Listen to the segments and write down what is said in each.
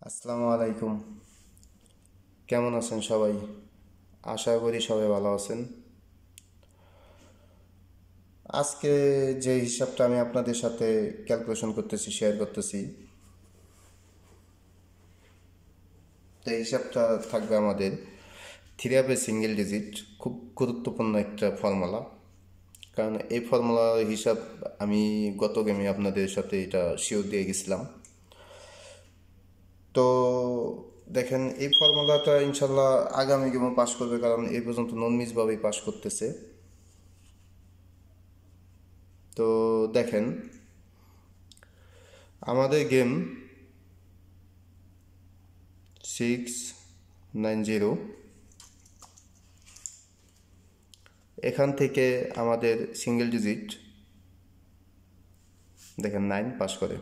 আসসালামু আলাইকুম। কেমন আছেন সবাই? আশা করি সবাই ভালো আছেন। আজকে যে হিসাবটা আমি আপনাদের সাথে ক্যালকুলেশন করতেছি, শেয়ার করতেছি, তো এই হিসাবটা থাকবে আমাদের three of a single digit. খুব গুরুত্বপূর্ণ একটা ফর্মুলা, কারণ এই ফর্মুলার হিসাব আমি গত গেমে আপনাদের সাথে এটা শিওর দিয়ে গেছিলাম। তো দেখেন, এই ফর্মুলাটা ইনশাল্লাহ আগামী গেমও পাস করবে, কারণ এই পর্যন্ত নন মিসভাবেই পাস করতেছে। তো দেখেন, আমাদের গেম 690, এখান থেকে আমাদের সিঙ্গেল ডিজিট দেখেন 9 পাস করে।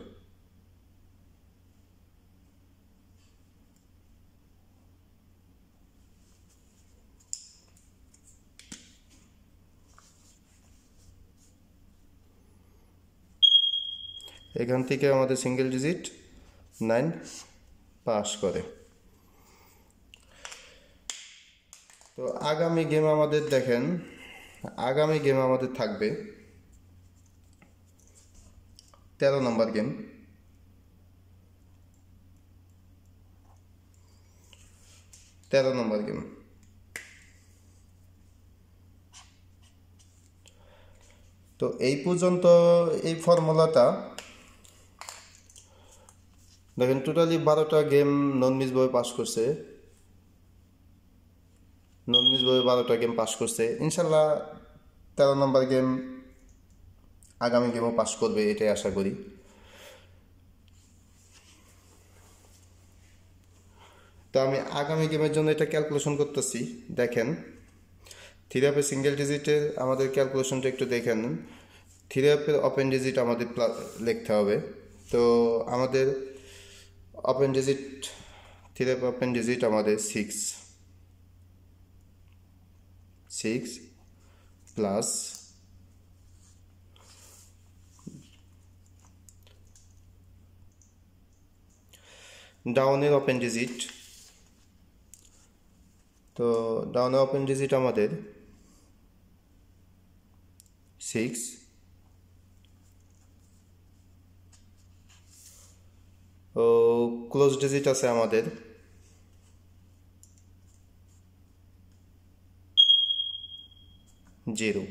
এখান থেকে আমাদের সিঙ্গেল ডিজিট 9 পাস করে। তো আগামী গেম আমাদের দেখেন, আগামী গেম আমাদের থাকবে 13 নম্বর গেম। তো এই পর্যন্ত এই ফর্মুলাটা দেখেন, টোটালি 12টা গেম নন মিসভাবে পাস করছে। 12টা গেম পাস করছে। ইনশাল্লাহ 13 নম্বর গেম আগামী গেমও পাস করবে, এটাই আশা করি। তো আমি আগামী গেমের জন্য এটা ক্যালকুলেশন করতেছি। দেখেন, থ্রি অফ এ সিঙ্গেল ডিজিটের আমাদের ক্যালকুলেশনটা একটু দেখেন। থ্রি অফের ওপেন ডিজিট আমাদের লিখতে হবে। তো আমাদের open digit, three of open digit আমাদের 6 প্লাস ডাউনের ওপেন ডিজিট। তো ডাউনের ওপেন ডিজিট আমাদের 6, ও ক্লোজ ডিজিট আছে আমাদের 0।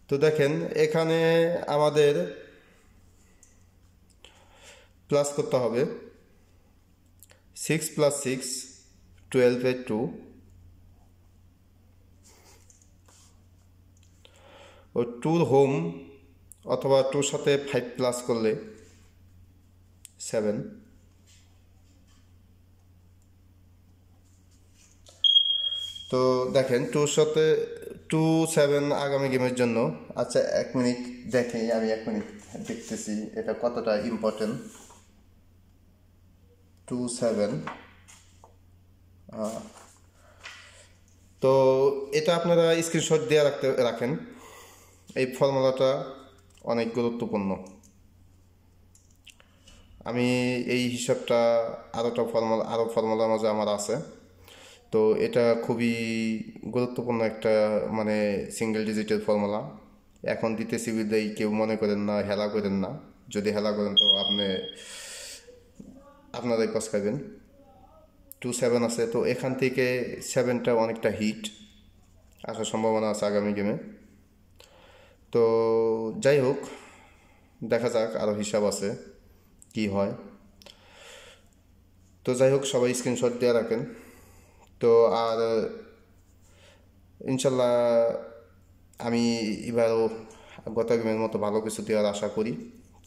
তো দেখেন, এখানে আমাদের প্লাস করতে হবে 6 + 6 12 2, ও 2 হোম অথবা 2 সাথে 5 প্লাস করলে 7। তো দেখেন, 2 সাথে 2 7 আগামী গেমের জন্য। আচ্ছা, 1 মিনিট দেখি, আমি 1 মিনিট দেখতেছি এটা কতটা ইম্পর্টেন্ট। 2 7, তো এটা আপনারা স্ক্রিনশট দিয়ে রাখেন। এই ফর্মুলাটা অনেক গুরুত্বপূর্ণ। আমি এই হিসাবটা আরও ফর্মুলার মাঝে আমার আছে। তো এটা খুবই গুরুত্বপূর্ণ একটা মানে সিঙ্গেল ডিজিটের ফর্মুলা। এখন দিতেছি বিদায় কেউ মনে করেন না, হেলা করেন না। যদি হেলা করেন তো আপনারাই পস্কাবেন। 2 7 আছে, তো এখান থেকে 7টা অনেকটা হিট আসার সম্ভাবনা আছে আগামী গেমে। তো যাই হোক, দেখা যাক, আরও হিসাব আছে কি হয়। তো যাই হোক, সবাই স্ক্রিনশট দিয়ে রাখেন। তো আর ইনশাল্লাহ আমি এবারও গত গেমের মতো ভালো কিছু দেওয়ার আশা করি।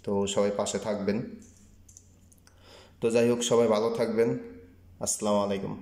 তো সবাই পাশে থাকবেন। তো যাই হোক, সবাই ভালো থাকবেন। আসসালামু আলাইকুম।